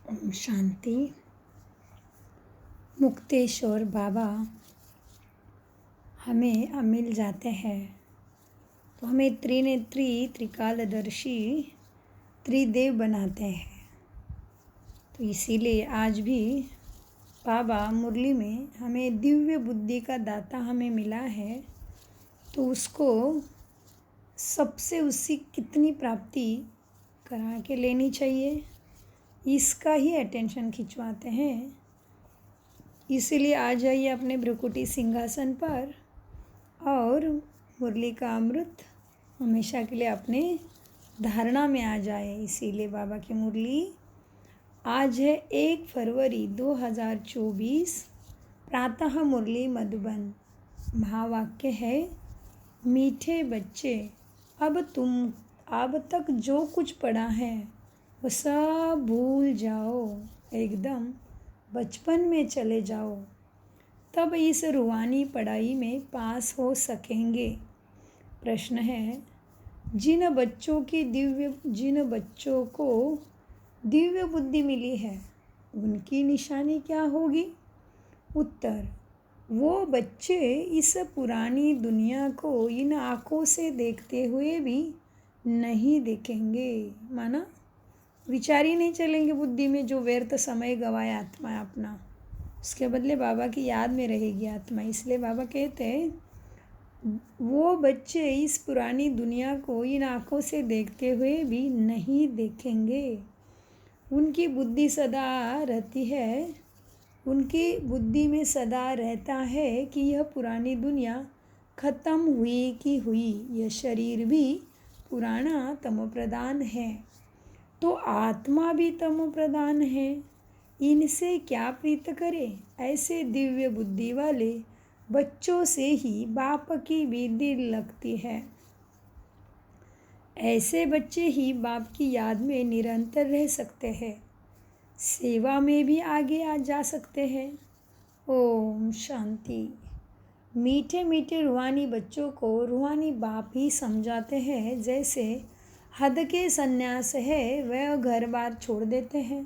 ओम शांति। मुक्तेश्वर बाबा हमें मिल जाते हैं तो हमें त्रिनेत्री त्रिकालदर्शी त्रिदेव बनाते हैं। तो इसीलिए आज भी बाबा मुरली में हमें दिव्य बुद्धि का दाता हमें मिला है, तो उसको सबसे उसकी कितनी प्राप्ति करा के लेनी चाहिए, इसका ही अटेंशन खिंचवाते हैं। इसीलिए आ जाइए अपने भ्रुकुटी सिंहासन पर और मुरली का अमृत हमेशा के लिए अपने धारणा में आ जाए। इसीलिए बाबा की मुरली आज है 1 फरवरी 2024, प्रातः मुरली मधुबन। महावाक्य है, मीठे बच्चे अब तक जो कुछ पढ़ा है वो सब भूल जाओ, एकदम बचपन में चले जाओ, तब इस रूहानी पढ़ाई में पास हो सकेंगे। प्रश्न है, जिन बच्चों को दिव्य बुद्धि मिली है उनकी निशानी क्या होगी? उत्तर, वो बच्चे इस पुरानी दुनिया को इन आँखों से देखते हुए भी नहीं देखेंगे। माना विचार ही नहीं चलेंगे बुद्धि में, जो व्यर्थ समय गवाए आत्मा है अपना, उसके बदले बाबा की याद में रहेगी आत्मा। इसलिए बाबा कहते हैं वो बच्चे इस पुरानी दुनिया को इन आँखों से देखते हुए भी नहीं देखेंगे। उनकी बुद्धि सदा रहती है, उनकी बुद्धि में सदा रहता है कि यह पुरानी दुनिया खत्म हुई कि हुई, यह शरीर भी पुराना तमोप्रधान है, तो आत्मा भी तमोप्रधान है, इनसे क्या प्रीत करे। ऐसे दिव्य बुद्धि वाले बच्चों से ही बाप की भी दिल लगती है। ऐसे बच्चे ही बाप की याद में निरंतर रह सकते हैं, सेवा में भी आगे आ जा सकते हैं। ओम शांति। मीठे मीठे रूहानी बच्चों को रूहानी बाप ही समझाते हैं। जैसे हद के सन्यास है, वह घर बार छोड़ देते हैं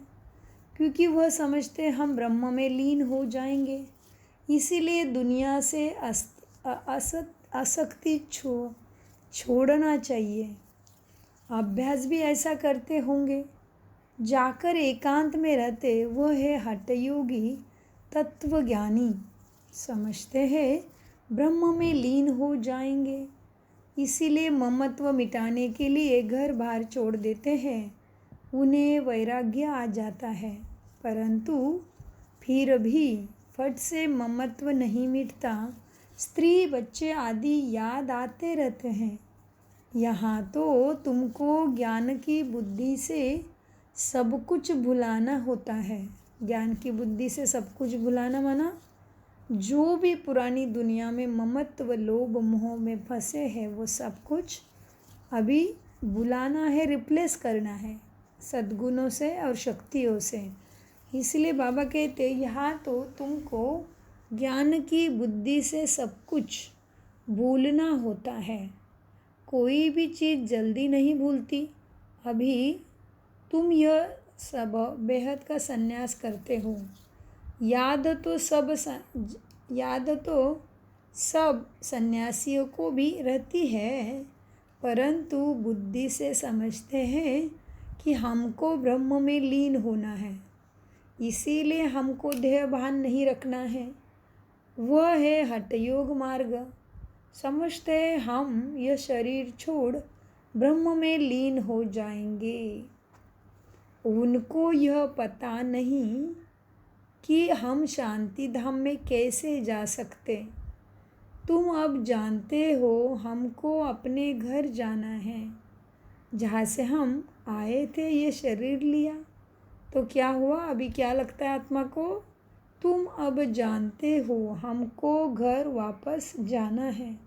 क्योंकि वह समझते हम ब्रह्म में लीन हो जाएंगे। इसीलिए दुनिया से आसक्ति छोड़ना चाहिए। अभ्यास भी ऐसा करते होंगे। जाकर एकांत में रहते वह है हठयोगी तत्वज्ञानी, समझते हैं ब्रह्म में लीन हो जाएंगे। इसीलिए ममत्व मिटाने के लिए घर बार छोड़ देते हैं, उन्हें वैराग्य आ जाता है। परंतु फिर भी फट से ममत्व नहीं मिटता, स्त्री बच्चे आदि याद आते रहते हैं। यहाँ तो तुमको ज्ञान की बुद्धि से सब कुछ भुलाना होता है। ज्ञान की बुद्धि से सब कुछ भुलाना माना जो भी पुरानी दुनिया में ममत्व लोभ मोह में फंसे हैं वो सब कुछ अभी भुलाना है, रिप्लेस करना है सद्गुणों से और शक्तियों से। इसलिए बाबा कहते यहाँ तो तुमको ज्ञान की बुद्धि से सब कुछ भूलना होता है। कोई भी चीज़ जल्दी नहीं भूलती। अभी तुम यह सब बेहद का संन्यास करते हो, याद तो सब सन्यासियों को भी रहती है, परंतु बुद्धि से समझते हैं कि हमको ब्रह्म में लीन होना है, इसीलिए हमको देह भान नहीं रखना है। वह है हठयोग मार्ग। समझते हैं हम यह शरीर छोड़ ब्रह्म में लीन हो जाएंगे। उनको यह पता नहीं कि हम शांति धाम में कैसे जा सकते। तुम अब जानते हो हमको अपने घर जाना है, जहाँ से हम आए थे। ये शरीर लिया तो क्या हुआ, अभी क्या लगता है आत्मा को? तुम अब जानते हो हमको घर वापस जाना है।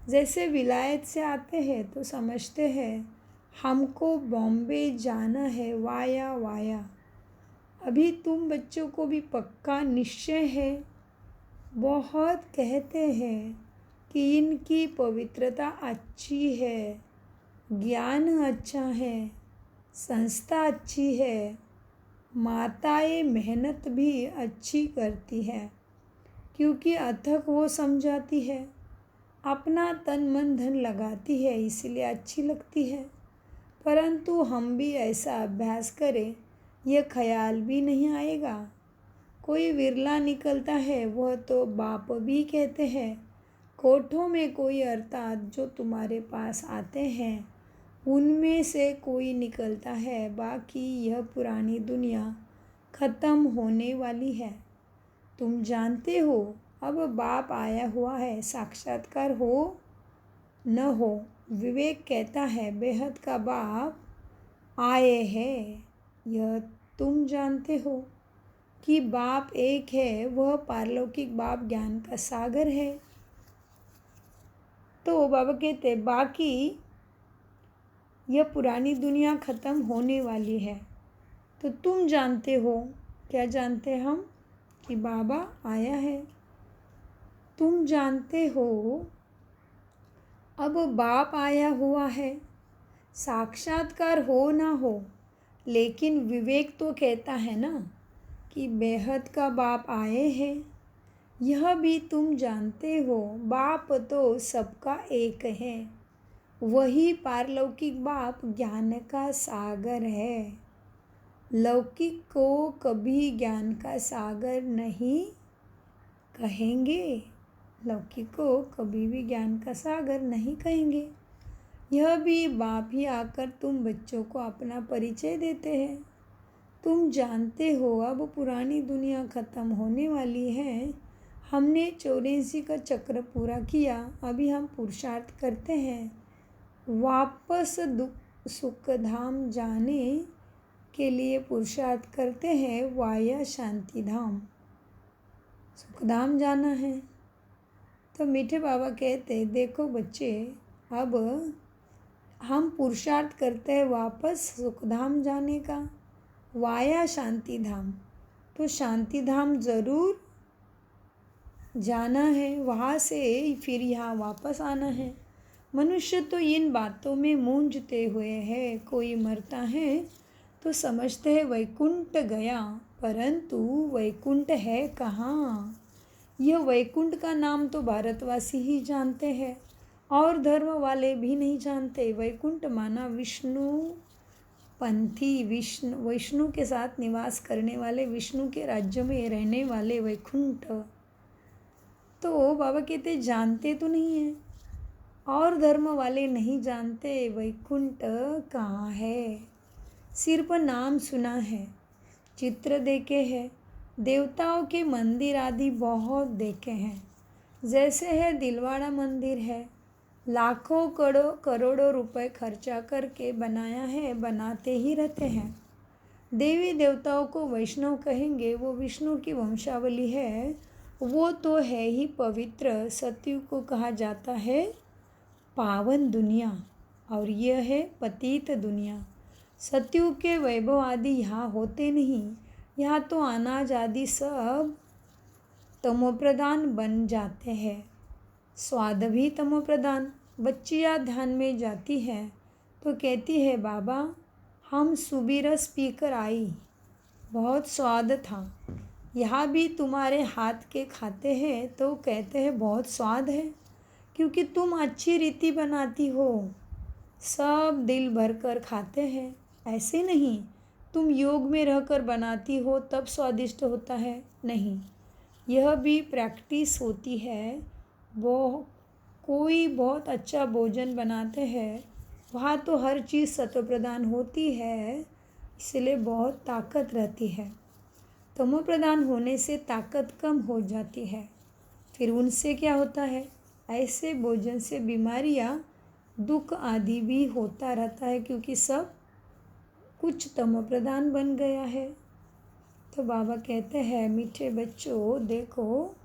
जैसे विलायत से आते हैं तो समझते हैं हमको बॉम्बे जाना है वाया। अभी तुम बच्चों को भी पक्का निश्चय है। बहुत कहते हैं कि इनकी पवित्रता अच्छी है, ज्ञान अच्छा है, संस्था अच्छी है, माताएं मेहनत भी अच्छी करती है क्योंकि अथक वो समझाती है, अपना तन मन धन लगाती है, इसलिए अच्छी लगती है। परंतु हम भी ऐसा अभ्यास करें, यह ख्याल भी नहीं आएगा। कोई विरला निकलता है, वह तो बाप भी कहते हैं। कोठों में कोई अर्थात जो तुम्हारे पास आते हैं, उनमें से कोई निकलता है। बाकी यह पुरानी दुनिया खत्म होने वाली है। तुम जानते हो, अब बाप आया हुआ है, साक्षात्कार हो न हो। विवेक कहता है बेहद का बाप आए हैं। यह तुम जानते हो कि बाप एक है, वह पारलौकिक बाप ज्ञान का सागर है। तो बाबा कहते बाकी यह पुरानी दुनिया ख़त्म होने वाली है। तो तुम जानते हो, क्या जानते हैं हम? कि बाबा आया है। तुम जानते हो अब बाप आया हुआ है, साक्षात्कार हो ना हो, लेकिन विवेक तो कहता है ना कि बेहद का बाप आए हैं। यह भी तुम जानते हो, बाप तो सबका एक है, वही पारलौकिक बाप ज्ञान का सागर है। लौकिक को कभी ज्ञान का सागर नहीं कहेंगे, लौकिक को कभी भी ज्ञान का सागर नहीं कहेंगे। यह भी बाप ही आकर तुम बच्चों को अपना परिचय देते हैं। तुम जानते हो अब पुरानी दुनिया ख़त्म होने वाली है। हमने 84 का चक्र पूरा किया, अभी हम पुरुषार्थ करते हैं वापस सुख धाम जाने के लिए पुरुषार्थ करते हैं, वाया शांति धाम, सुखधाम जाना है। तो मीठे बाबा कहते देखो बच्चे, अब हम पुरुषार्थ करते हैं वापस सुखधाम जाने का, वाया शांति धाम। तो शांति धाम ज़रूर जाना है, वहाँ से फिर यहाँ वापस आना है। मनुष्य तो इन बातों में मूंझते हुए है। कोई मरता है तो समझते हैं वैकुंठ गया, परंतु वैकुंठ है कहाँ? यह वैकुंठ का नाम तो भारतवासी ही जानते हैं और धर्म वाले भी नहीं जानते। वैकुंठ माना विष्णु पंथी, विष्णु के साथ निवास करने वाले, विष्णु के राज्य में रहने वाले वैकुंठ। तो बाबा कहते जानते तो नहीं है और धर्म वाले नहीं जानते वैकुंठ कहाँ है। सिर्फ नाम सुना है, चित्र देखे हैं, देवताओं के मंदिर आदि बहुत देखे हैं। जैसे है दिलवाड़ा मंदिर है, लाखों करोड़ों रुपए खर्चा करके बनाया है, बनाते ही रहते हैं। देवी देवताओं को वैष्णव कहेंगे, वो विष्णु की वंशावली है, वो तो है ही पवित्र। सतयुग को कहा जाता है पावन दुनिया और यह है पतित दुनिया। सतयुग के वैभव आदि यहाँ होते नहीं, यहाँ तो अनाज आदि सब तमोप्रधान बन जाते हैं, स्वाद भी तमोप्रधान। बच्चियाँ ध्यान में जाती है तो कहती है बाबा हम सुबीरस पीकर आई, बहुत स्वाद था। यहाँ भी तुम्हारे हाथ के खाते हैं तो कहते हैं बहुत स्वाद है, क्योंकि तुम अच्छी रीति बनाती हो, सब दिल भर कर खाते हैं। ऐसे नहीं तुम योग में रहकर बनाती हो तब स्वादिष्ट होता है, नहीं, यह भी प्रैक्टिस होती है। वो कोई बहुत अच्छा भोजन बनाते हैं, वहाँ तो हर चीज़ सत्व प्रदान होती है, इसलिए बहुत ताकत रहती है। तमो प्रदान होने से ताकत कम हो जाती है, फिर उनसे क्या होता है, ऐसे भोजन से बीमारियाँ, दुख आदि भी होता रहता है, क्योंकि सब कुछ तमो प्रदान बन गया है। तो बाबा कहते हैं मीठे बच्चों देखो,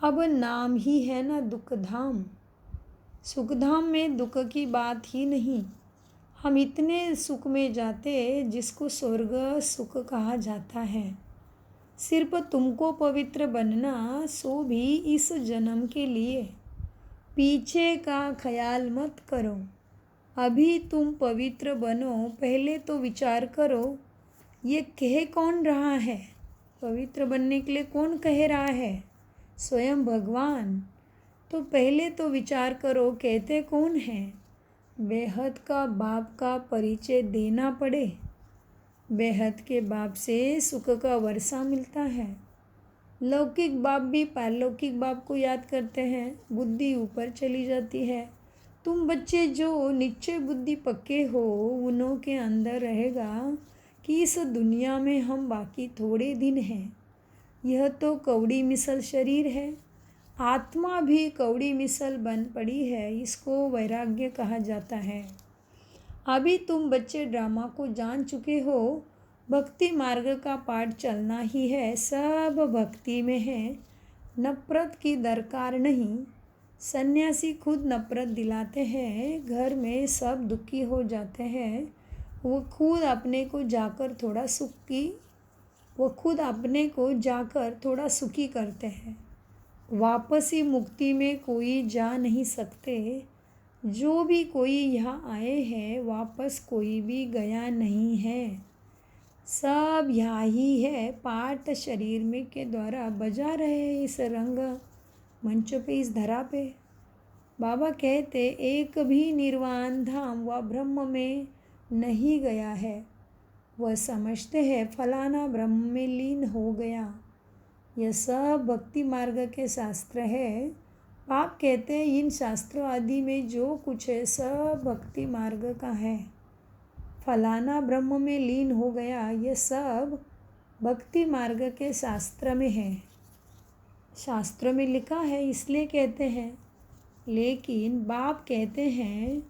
अब नाम ही है ना दुख धाम, सुख धाम में दुख की बात ही नहीं। हम इतने सुख में जाते जिसको स्वर्ग सुख कहा जाता है। सिर्फ तुमको पवित्र बनना, सो भी इस जन्म के लिए, पीछे का ख्याल मत करो। अभी तुम पवित्र बनो, पहले तो विचार करो ये कह कौन रहा है। पवित्र बनने के लिए कौन कह रहा है? स्वयं भगवान। तो पहले तो विचार करो कहते कौन है? बेहद का बाप का परिचय देना पड़े। बेहद के बाप से सुख का वर्षा मिलता है। लौकिक बाप भी पारलौकिक बाप को याद करते हैं, बुद्धि ऊपर चली जाती है। तुम बच्चे जो निश्चय बुद्धि पक्के हो, उन्हों के अंदर रहेगा कि इस दुनिया में हम बाकी थोड़े दिन हैं। यह तो कौड़ी मिसल शरीर है, आत्मा भी कौड़ी मिसल बन पड़ी है, इसको वैराग्य कहा जाता है। अभी तुम बच्चे ड्रामा को जान चुके हो, भक्ति मार्ग का पाठ चलना ही है, सब भक्ति में है, नफ़रत की दरकार नहीं। सन्यासी खुद नफ़रत दिलाते हैं, घर में सब दुखी हो जाते हैं, वो खुद अपने को जाकर थोड़ा सुखी करते हैं। वापसी मुक्ति में कोई जा नहीं सकते। जो भी कोई यहाँ आए हैं, वापस कोई भी गया नहीं है, सब यहाँ ही है। पाठ शरीर में के द्वारा बजा रहे इस रंग मंच पे, इस धरा पे। बाबा कहते एक भी निर्वाण धाम व ब्रह्म में नहीं गया है, वह समझते हैं फलाना ब्रह्म में लीन हो गया। यह सब भक्ति मार्ग के शास्त्र है। आप कहते हैं इन शास्त्रों आदि में जो कुछ है सब भक्ति मार्ग का है। फलाना ब्रह्म में लीन हो गया, यह सब भक्ति मार्ग के शास्त्र में है, शास्त्र में लिखा है, इसलिए कहते हैं। लेकिन बाप कहते हैं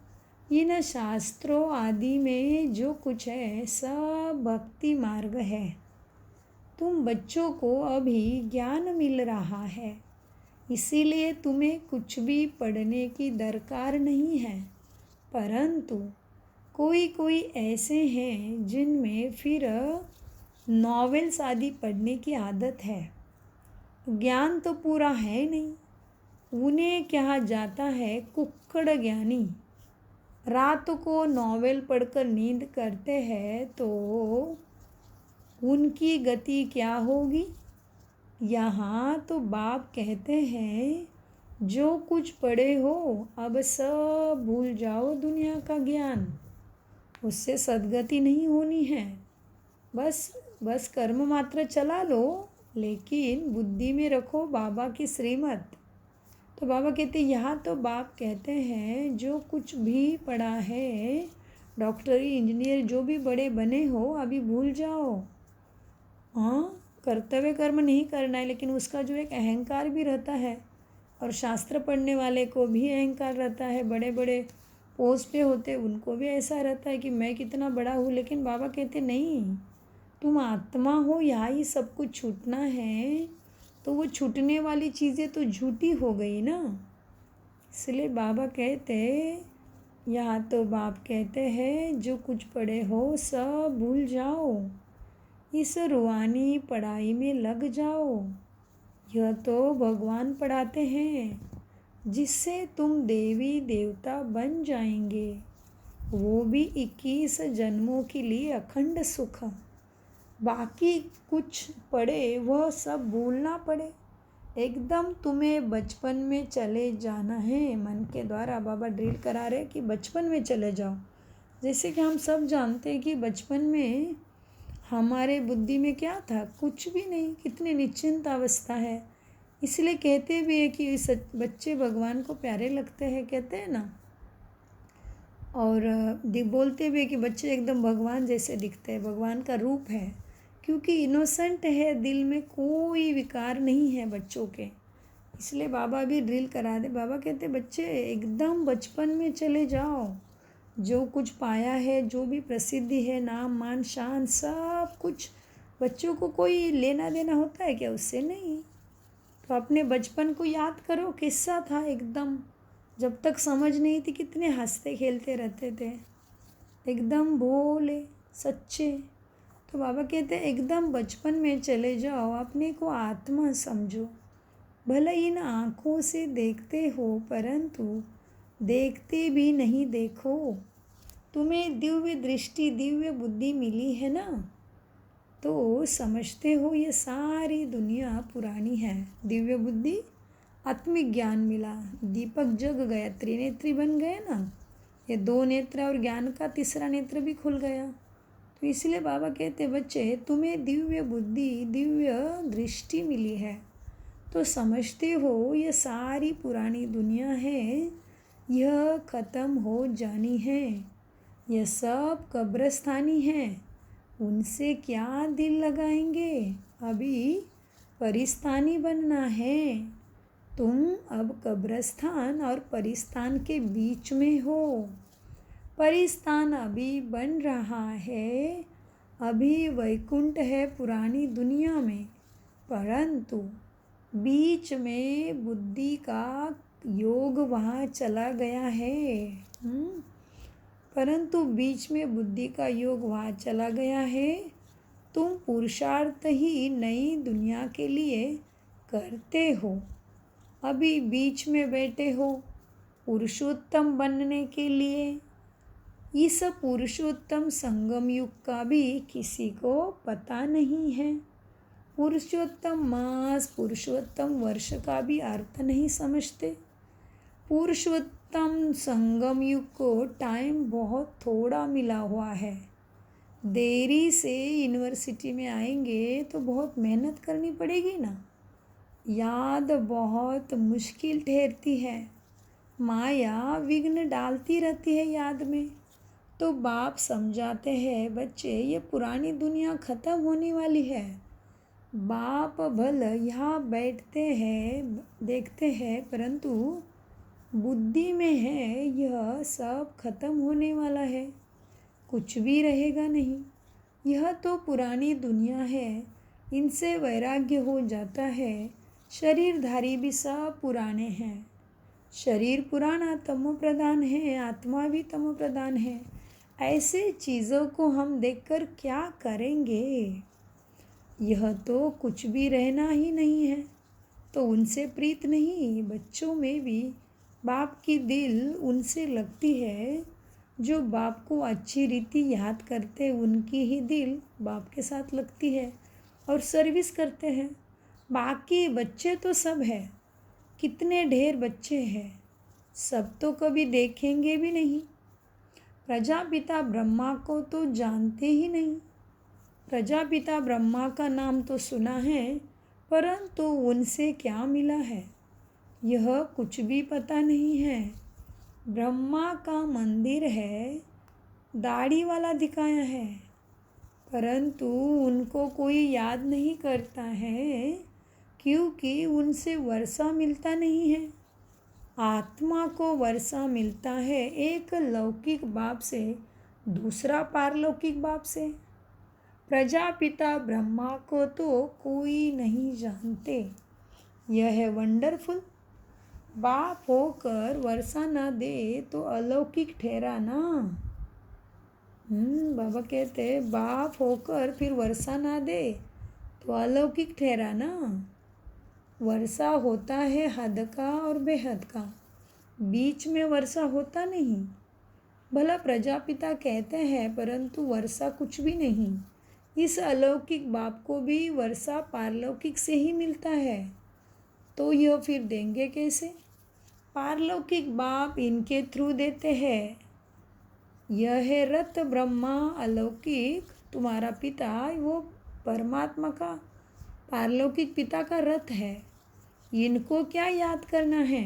इन शास्त्रों आदि में जो कुछ है सब भक्ति मार्ग है। तुम बच्चों को अभी ज्ञान मिल रहा है, इसीलिए तुम्हें कुछ भी पढ़ने की दरकार नहीं है। परंतु कोई कोई ऐसे हैं जिनमें फिर नॉवेल्स आदि पढ़ने की आदत है, ज्ञान तो पूरा है नहीं, उन्हें कहा जाता है कुक्कड़ ज्ञानी। रात को नॉवेल पढ़कर नींद करते हैं तो उनकी गति क्या होगी? यहाँ तो बाप कहते हैं जो कुछ पढ़े हो अब सब भूल जाओ, दुनिया का ज्ञान, उससे सद्गति नहीं होनी है। बस कर्म मात्र चला लो, लेकिन बुद्धि में रखो बाबा की श्रीमत। तो बाबा कहते यहाँ तो बाप कहते हैं जो कुछ भी पढ़ा है, डॉक्टरी इंजीनियर जो भी बड़े बने हो अभी भूल जाओ। हाँ, कर्तव्य कर्म नहीं करना है, लेकिन उसका जो एक अहंकार भी रहता है, और शास्त्र पढ़ने वाले को भी अहंकार रहता है, बड़े बड़े पोस्ट पे होते उनको भी ऐसा रहता है कि मैं कितना बड़ा हूँ। लेकिन बाबा कहते नहीं, तुम आत्मा हो, यहाँ ही सब कुछ छूटना है, तो वो छूटने वाली चीज़ें तो झूठी हो गई ना। इसलिए बाबा कहते यहाँ तो बाप कहते हैं जो कुछ पढ़े हो सब भूल जाओ, इस रूहानी पढ़ाई में लग जाओ। यह तो भगवान पढ़ाते हैं, जिससे तुम देवी देवता बन जाएंगे, वो भी 21 जन्मों के लिए अखंड सुख। बाकी कुछ पढ़े वह सब भूलना पड़े, एकदम तुम्हें बचपन में चले जाना है। मन के द्वारा बाबा ड्रिल करा रहे कि बचपन में चले जाओ। जैसे कि हम सब जानते हैं कि बचपन में हमारे बुद्धि में क्या था, कुछ भी नहीं, कितनी निश्चिंत अवस्था है। इसलिए कहते भी है कि बच्चे भगवान को प्यारे लगते हैं, कहते हैं ना। और बोलते भी है कि बच्चे एकदम भगवान जैसे दिखते हैं, भगवान का रूप है, क्योंकि इनोसेंट है, दिल में कोई विकार नहीं है बच्चों के। इसलिए बाबा भी ड्रिल करा दे। बाबा कहते बच्चे एकदम बचपन में चले जाओ, जो कुछ पाया है, जो भी प्रसिद्धि है, नाम मान शान, सब कुछ बच्चों को कोई लेना देना होता है क्या? उससे नहीं। तो अपने बचपन को याद करो, किस्सा था एकदम, जब तक समझ नहीं थी कितने हंसते खेलते रहते थे, एकदम भोले सच्चे। तो बाबा कहते हैं एकदम बचपन में चले जाओ, अपने को आत्मा समझो। भले इन आँखों से देखते हो, परंतु देखते भी नहीं देखो। तुम्हें दिव्य दृष्टि दिव्य बुद्धि मिली है ना, तो समझते हो ये सारी दुनिया पुरानी है। दिव्य बुद्धि, आत्मिक ज्ञान मिला, दीपक जग गया, त्रिनेत्री बन गए ना, ये 2 नेत्र और ज्ञान का तीसरा नेत्र भी खुल गया। तो इसलिए बाबा कहते बच्चे तुम्हें दिव्य बुद्धि दिव्य दृष्टि मिली है, तो समझते हो ये सारी पुरानी दुनिया है, यह ख़त्म हो जानी है, यह सब कब्रस्तानी है, उनसे क्या दिल लगाएंगे, अभी परिस्तानी बनना है। तुम अब कब्रस्तान और परिस्तान के बीच में हो। परिस्तान अभी बन रहा है, अभी वैकुंठ है पुरानी दुनिया में, परंतु बीच में बुद्धि का योग वहाँ चला गया है। परंतु बीच में बुद्धि का योग वहाँ चला गया है। तुम पुरुषार्थ ही नई दुनिया के लिए करते हो, अभी बीच में बैठे हो पुरुषोत्तम बनने के लिए। इस पुरुषोत्तम संगम युग का भी किसी को पता नहीं है। पुरुषोत्तम मास पुरुषोत्तम वर्ष का भी अर्थ नहीं समझते। पुरुषोत्तम संगम युग को टाइम बहुत थोड़ा मिला हुआ है। देरी से यूनिवर्सिटी में आएंगे तो बहुत मेहनत करनी पड़ेगी ना, याद बहुत मुश्किल ठहरती है, माया विघ्न डालती रहती है याद में। तो बाप समझाते हैं बच्चे ये पुरानी दुनिया ख़त्म होने वाली है। बाप भल यहाँ बैठते हैं देखते हैं, परंतु बुद्धि में है यह सब खत्म होने वाला है, कुछ भी रहेगा नहीं। यह तो पुरानी दुनिया है, इनसे वैराग्य हो जाता है। शरीरधारी भी सब पुराने हैं, शरीर पुराना तमो प्रधान है, आत्मा भी तमो प्रधान है। ऐसे चीज़ों को हम देखकर क्या करेंगे, यह तो कुछ भी रहना ही नहीं है, तो उनसे प्रीत नहीं। बच्चों में भी बाप की दिल उनसे लगती है, जो बाप को अच्छी रीति याद करते उनकी ही दिल बाप के साथ लगती है और सर्विस करते हैं। बाकी बच्चे तो सब है, कितने ढेर बच्चे हैं, सब तो कभी देखेंगे भी नहीं। प्रजापिता ब्रह्मा को तो जानते ही नहीं। प्रजापिता ब्रह्मा का नाम तो सुना है, परंतु उनसे क्या मिला है यह कुछ भी पता नहीं है। ब्रह्मा का मंदिर है, दाढ़ी वाला दिखाया है, परंतु उनको कोई याद नहीं करता है, क्योंकि उनसे वर्षा मिलता नहीं है। आत्मा को वर्षा मिलता है एक लौकिक बाप से, दूसरा पारलौकिक बाप से। प्रजापिता ब्रह्मा को तो कोई नहीं जानते। यह है वंडरफुल। बाप होकर वर्षा ना दे तो अलौकिक ठहरा ना। बाबा कहते बाप होकर फिर वर्षा ना दे तो अलौकिक ठहरा ना। वर्षा होता है हद का और बेहद का, बीच में वर्षा होता नहीं। भला प्रजापिता कहते हैं, परंतु वर्षा कुछ भी नहीं। इस अलौकिक बाप को भी वर्षा पारलौकिक से ही मिलता है, तो यह फिर देंगे कैसे? पारलौकिक बाप इनके थ्रू देते हैं। यह है रत ब्रह्मा अलौकिक, तुम्हारा पिता वो परमात्मा का पारलौकिक पिता का रथ है। इनको क्या याद करना है,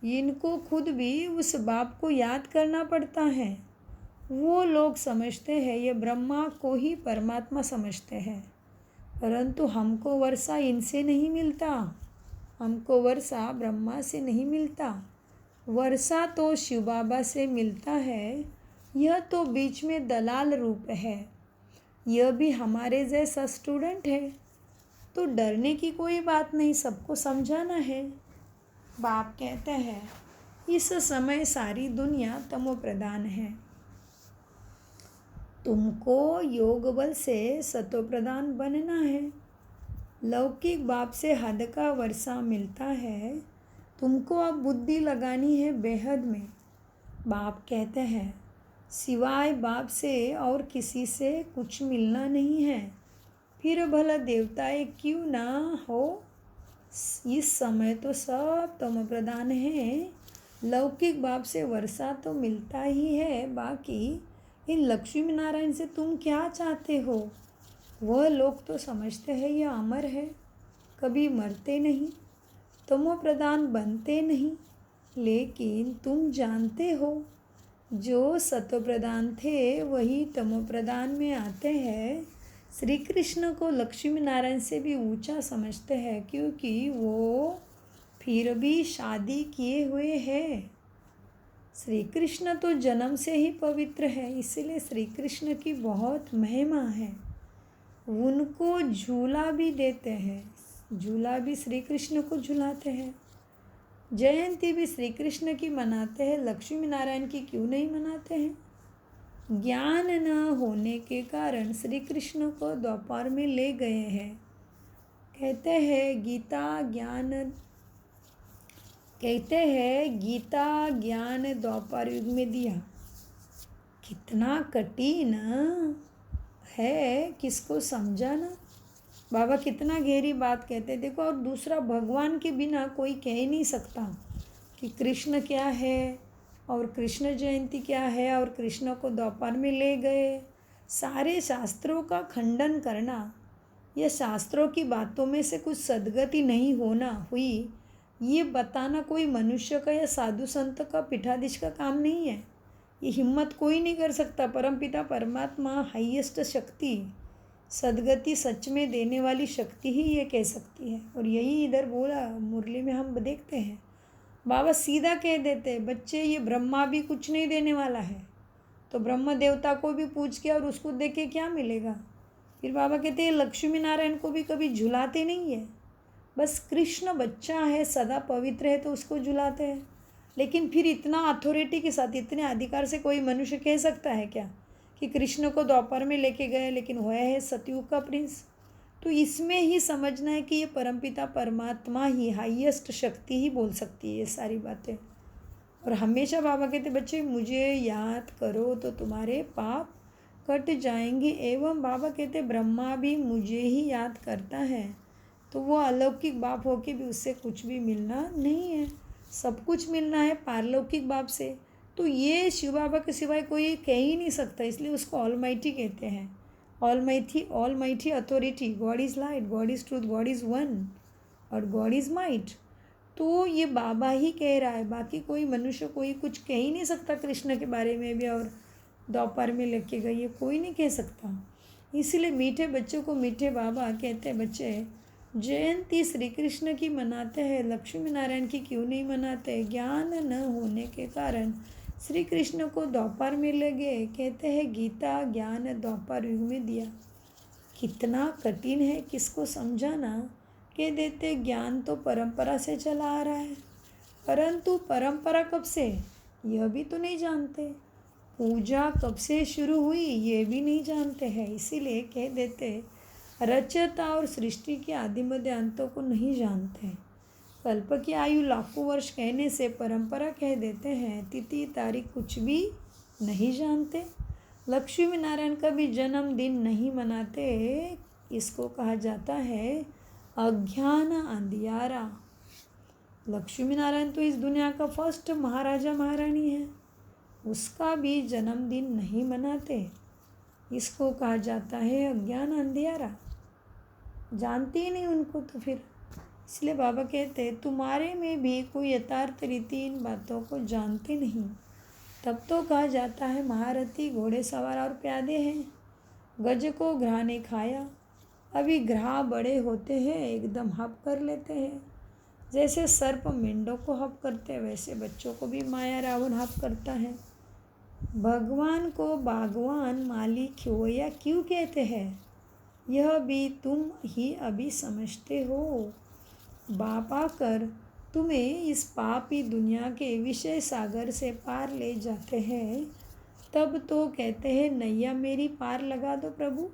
इनको खुद भी उस बाप को याद करना पड़ता है। वो लोग समझते हैं ये ब्रह्मा को ही परमात्मा समझते हैं, परंतु हमको वर्षा इनसे नहीं मिलता, हमको वर्षा ब्रह्मा से नहीं मिलता। वर्षा तो शिव बाबा से मिलता है। यह तो बीच में दलाल रूप है, यह भी हमारे जैसा स्टूडेंट है, तो डरने की कोई बात नहीं, सबको समझाना है। बाप कहते हैं इस समय सारी दुनिया तमो प्रधान है, तुमको योग बल से सतो प्रधान बनना है। लौकिक बाप से हद का वर्षा मिलता है, तुमको अब बुद्धि लगानी है बेहद में। बाप कहते हैं सिवाय बाप से और किसी से कुछ मिलना नहीं है। फिर भला देवताएं क्यों ना हो, इस समय तो सब तम प्रधान है। लौकिक बाप से वर्षा तो मिलता ही है, बाकी इन लक्ष्मी नारायण से तुम क्या चाहते हो? वह लोग तो समझते हैं यह अमर है, कभी मरते नहीं, तमो प्रधान बनते नहीं। लेकिन तुम जानते हो, जो सत्व प्रधान थे वही तमो प्रधान में आते हैं। श्री कृष्ण को लक्ष्मी नारायण से भी ऊंचा समझते हैं, क्योंकि वो फिर भी शादी किए हुए हैं। श्री कृष्ण तो जन्म से ही पवित्र है, इसलिए श्री कृष्ण की बहुत महिमा है। उनको झूला भी देते हैं, झूला भी श्री कृष्ण को झुलाते हैं। जयंती भी श्री कृष्ण की मनाते हैं, लक्ष्मी नारायण की क्यों नहीं मनाते हैं? ज्ञान न होने के कारण श्री कृष्ण को द्वापर में ले गए हैं। कहते हैं गीता ज्ञान द्वापर युग में दिया। कितना कठिन है, किसको समझाना। बाबा कितना गहरी बात कहते हैं, देखो। और दूसरा, भगवान के बिना कोई कह ही नहीं सकता कि कृष्ण क्या है और कृष्ण जयंती क्या है और कृष्ण को द्वापर में ले गए। सारे शास्त्रों का खंडन करना, यह शास्त्रों की बातों में से कुछ सद्गति नहीं हुई, ये बताना कोई मनुष्य का या साधु संत का पीठाधीश का काम नहीं है। ये हिम्मत कोई नहीं कर सकता। परमपिता परमात्मा हाईएस्ट शक्ति, सद्गति सच में देने वाली शक्ति ही ये कह सकती है। और यही इधर बोला मुरली में हम देखते हैं, बाबा सीधा कह देते हैं, बच्चे ये ब्रह्मा भी कुछ नहीं देने वाला है, तो ब्रह्म देवता को भी पूछ के और उसको दे के क्या मिलेगा। फिर बाबा कहते हैं लक्ष्मी नारायण को भी कभी झुलाते नहीं है, बस कृष्ण बच्चा है, सदा पवित्र है, तो उसको झुलाते हैं। लेकिन फिर इतना अथॉरिटी के साथ, इतने अधिकार से कोई मनुष्य कह सकता है क्या कि कृष्ण को द्वापर में लेके गए, लेकिन वह है सतयुग का प्रिंस। तो इसमें ही समझना है कि ये परमपिता परमात्मा ही, हाईएस्ट शक्ति ही बोल सकती है ये सारी बातें। और हमेशा बाबा कहते बच्चे मुझे याद करो तो तुम्हारे पाप कट जाएंगे। एवं बाबा कहते ब्रह्मा भी मुझे ही याद करता है, तो वो अलौकिक बाप होके भी उससे कुछ भी मिलना नहीं है, सब कुछ मिलना है पारलौकिक बाप से। तो ये शिव बाबा के सिवाय कोई कह ही नहीं सकता, इसलिए उसको ऑलमाइटी कहते हैं। Almighty authority, God is light, God is truth, God is one और गॉड इज़ माइट। तो ये बाबा ही कह रहा है, बाकी कोई मनुष्य कोई कुछ कह ही नहीं सकता कृष्ण के बारे में भी। और द्वापर में लेके गई है, कोई नहीं कह सकता। इसलिए मीठे बच्चों को मीठे बाबा कहते हैं, बच्चे जयंती श्री कृष्ण की मनाते हैं, लक्ष्मी नारायण की क्यों नहीं मनाते? ज्ञान न होने के कारण श्री कृष्ण को द्वापर में ले गए। कहते हैं गीता ज्ञान द्वापर युग में दिया। कितना कठिन है, किसको समझाना। कह देते ज्ञान तो परंपरा से चला आ रहा है, परंतु परंपरा कब से यह भी तो नहीं जानते। पूजा कब से शुरू हुई ये भी नहीं जानते हैं। इसीलिए कह देते रचयिता और सृष्टि के आदि मध्य अंतों को नहीं जानते। कल्प की आयु लाखों वर्ष कहने से परंपरा कह देते हैं, तिथि तारीख कुछ भी नहीं जानते। लक्ष्मी नारायण का भी जन्मदिन नहीं मनाते, इसको कहा जाता है अज्ञान अंधियारा। लक्ष्मी नारायण तो इस दुनिया का फर्स्ट महाराजा महारानी है, उसका भी जन्मदिन नहीं मनाते, इसको कहा जाता है अज्ञान अंधियारा। जानते ही नहीं उनको, तो फिर इसलिए बाबा कहते तुम्हारे में भी कोई यथार्थ रीति इन बातों को जानते नहीं, तब तो कहा जाता है महारथी घोड़े सवार और प्यादे हैं। गज को ग्राह ने खाया, अभी ग्राह बड़े होते हैं एकदम हप कर लेते हैं। जैसे सर्प मेंढों को हप करते हैं, वैसे बच्चों को भी माया रावण हप करता है। भगवान को बागवान माली खिवैया क्यों कहते हैं, यह भी तुम ही अभी समझते हो। बाप आकर तुम्हें इस पापी दुनिया के विषय सागर से पार ले जाते हैं, तब तो कहते हैं नैया मेरी पार लगा दो प्रभु।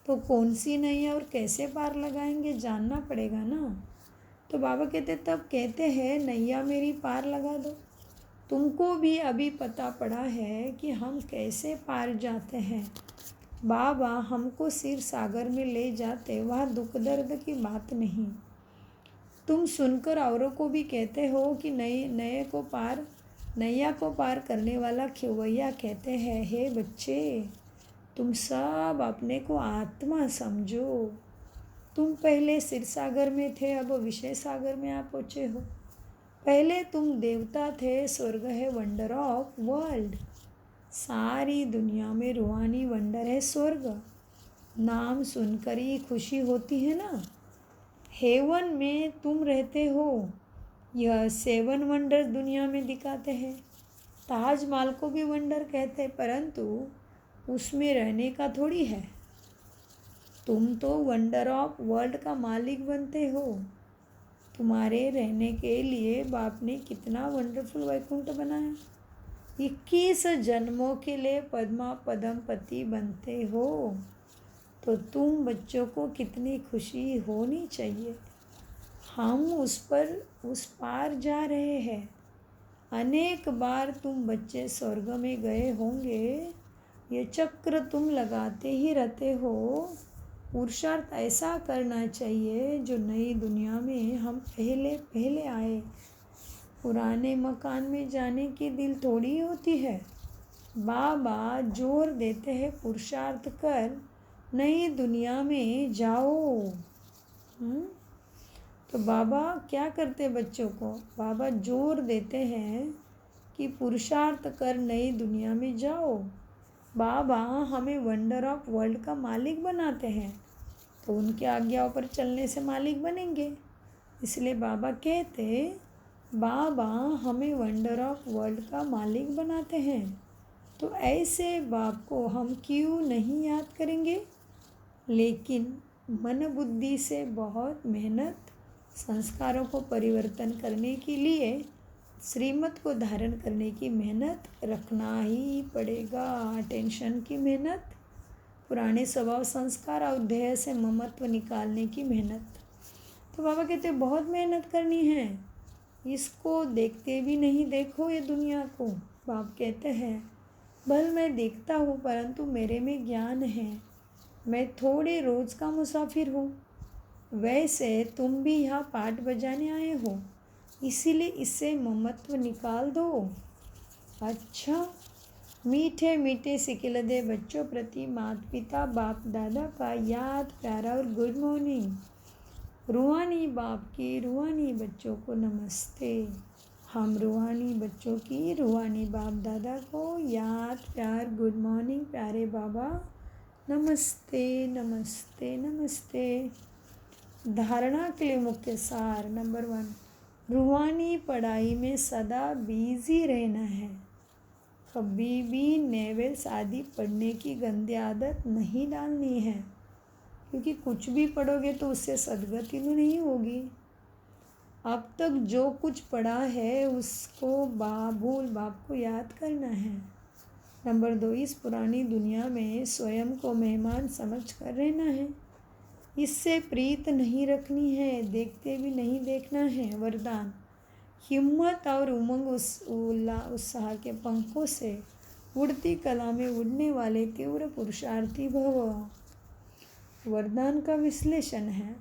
तो कौन सी नैया और कैसे पार लगाएंगे, जानना पड़ेगा ना। तो बाबा कहते तब कहते हैं नैया मेरी पार लगा दो। तुमको भी अभी पता पड़ा है कि हम कैसे पार जाते हैं। बाबा हमको क्षीर सागर में ले जाते, वहाँ दुख दर्द की बात नहीं। तुम सुनकर औरों को भी कहते हो कि नैया को पार करने वाला खेवैया कहते हैं। हे बच्चे, तुम सब अपने को आत्मा समझो। तुम पहले क्षीर सागर में थे, अब विषय सागर में आ पहुँचे हो। पहले तुम देवता थे, स्वर्ग है वंडर ऑफ वर्ल्ड। सारी दुनिया में रूहानी वंडर है स्वर्ग। नाम सुनकर ही खुशी होती है ना। हेवन में तुम रहते हो। यह 7 वंडर दुनिया में दिखाते हैं। ताजमहल को भी वंडर कहते हैं, परंतु उसमें रहने का थोड़ी है। तुम तो वंडर ऑफ वर्ल्ड का मालिक बनते हो। तुम्हारे रहने के लिए बाप ने कितना वंडरफुल वैकुंठ बनाया। 21 जन्मों के लिए पद्मपति बनते हो। तो तुम बच्चों को कितनी खुशी होनी चाहिए। हम उस पार जा रहे हैं। अनेक बार तुम बच्चे स्वर्ग में गए होंगे। ये चक्र तुम लगाते ही रहते हो। पुरुषार्थ ऐसा करना चाहिए जो नई दुनिया में हम पहले आए। पुराने मकान में जाने की दिल थोड़ी होती है। बाबा जोर देते हैं, पुरुषार्थ कर नई दुनिया में जाओ। तो बाबा क्या करते बच्चों को? बाबा जोर देते हैं कि पुरुषार्थ कर नई दुनिया में जाओ। बाबा हमें वंडर ऑफ वर्ल्ड का मालिक बनाते हैं, तो उनकी आज्ञाओं पर चलने से मालिक बनेंगे। इसलिए बाबा कहते, बाबा हमें वंडर ऑफ वर्ल्ड का मालिक बनाते हैं, तो ऐसे बाप को हम क्यों नहीं याद करेंगे। लेकिन मन बुद्धि से बहुत मेहनत, संस्कारों को परिवर्तन करने के लिए श्रीमत को धारण करने की मेहनत रखना ही पड़ेगा। टेंशन की मेहनत, पुराने स्वभाव संस्कार और ध्येय से ममत्व निकालने की मेहनत। तो बाबा कहते बहुत मेहनत करनी है। इसको देखते भी नहीं देखो ये दुनिया को। बाप कहते हैं भल मैं देखता हूँ, परंतु मेरे में ज्ञान है। मैं थोड़े रोज़ का मुसाफिर हूँ। वैसे तुम भी यहाँ पाठ बजाने आए हो, इसीलिए इससे ममत्व निकाल दो। अच्छा, मीठे मीठे सिकिलदे बच्चों प्रति माता पिता बाप दादा का याद प्यारा और गुड मॉर्निंग। रूहानी बाप की रूहानी बच्चों को नमस्ते। हम रूहानी बच्चों की रूहानी बाप दादा को याद प्यार गुड मॉर्निंग। प्यारे बाबा नमस्ते नमस्ते नमस्ते। धारणा के लिए मुख्य सार नंबर 1, रूहानी पढ़ाई में सदा बिजी रहना है। कभी भी नॉवेल्स आदि पढ़ने की गंदी आदत नहीं डालनी है, क्योंकि कुछ भी पढ़ोगे तो उससे सदगति तो नहीं होगी। अब तक जो कुछ पढ़ा है उसको भूल बाप को याद करना है। नंबर 2, इस पुरानी दुनिया में स्वयं को मेहमान समझ कर रहना है। इससे प्रीत नहीं रखनी है, देखते भी नहीं देखना है। वरदान, हिम्मत और उमंग उत्साह के पंखों से उड़ती कला में उड़ने वाले तीव्र पुरुषार्थी भव। वरदान का विश्लेषण है,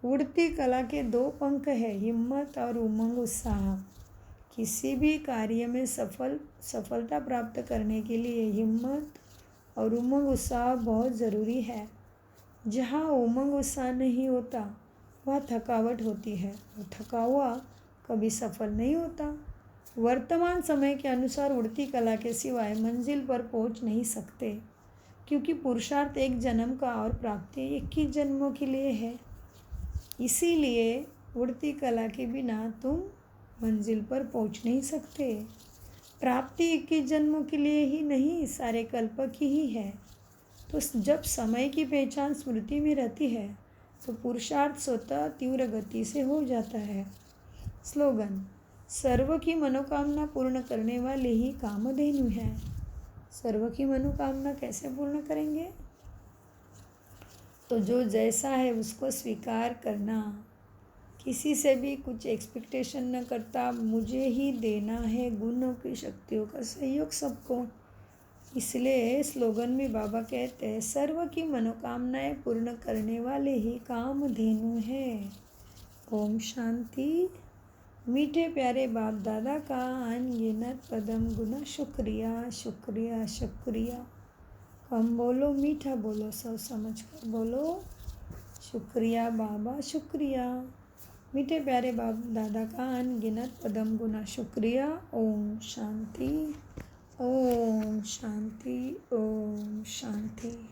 उड़ती कला के 2 पंख है, हिम्मत और उमंग उत्साह। किसी भी कार्य में सफलता प्राप्त करने के लिए हिम्मत और उमंग उत्साह बहुत ज़रूरी है। जहाँ उमंग उत्साह नहीं होता वहाँ थकावट होती है, और थका हुआ कभी सफल नहीं होता। वर्तमान समय के अनुसार उड़ती कला के सिवाय मंजिल पर पहुँच नहीं सकते, क्योंकि पुरुषार्थ एक जन्म का और प्राप्ति 21 जन्मों के लिए है। इसीलिए उड़ती कला के बिना तुम मंजिल पर पहुँच नहीं सकते। प्राप्ति 21 जन्मों के लिए ही नहीं, सारे कल्प की ही है। तो जब समय की पहचान स्मृति में रहती है तो पुरुषार्थ स्वतः तीव्र गति से हो जाता है। स्लोगन, सर्व की मनोकामना पूर्ण करने वाले ही कामधेनु है। सर्व की मनोकामना कैसे पूर्ण करेंगे? तो जो जैसा है उसको स्वीकार करना, किसी से भी कुछ एक्सपेक्टेशन न करता, मुझे ही देना है गुणों की शक्तियों का सहयोग सबको। इसलिए स्लोगन में बाबा कहते हैं, सर्व की मनोकामनाएं पूर्ण करने वाले ही कामधेनु है। ओम शांति। मीठे प्यारे बाप दादा का अनगिनत पदम गुना शुक्रिया शुक्रिया शुक्रिया। कम बोलो, मीठा बोलो, सब समझ कर बोलो। शुक्रिया बाबा शुक्रिया। मीठे प्यारे बाप दादा का अनगिनत पदम गुना शुक्रिया। ओम शांति, ओम शांति, ओम शांति।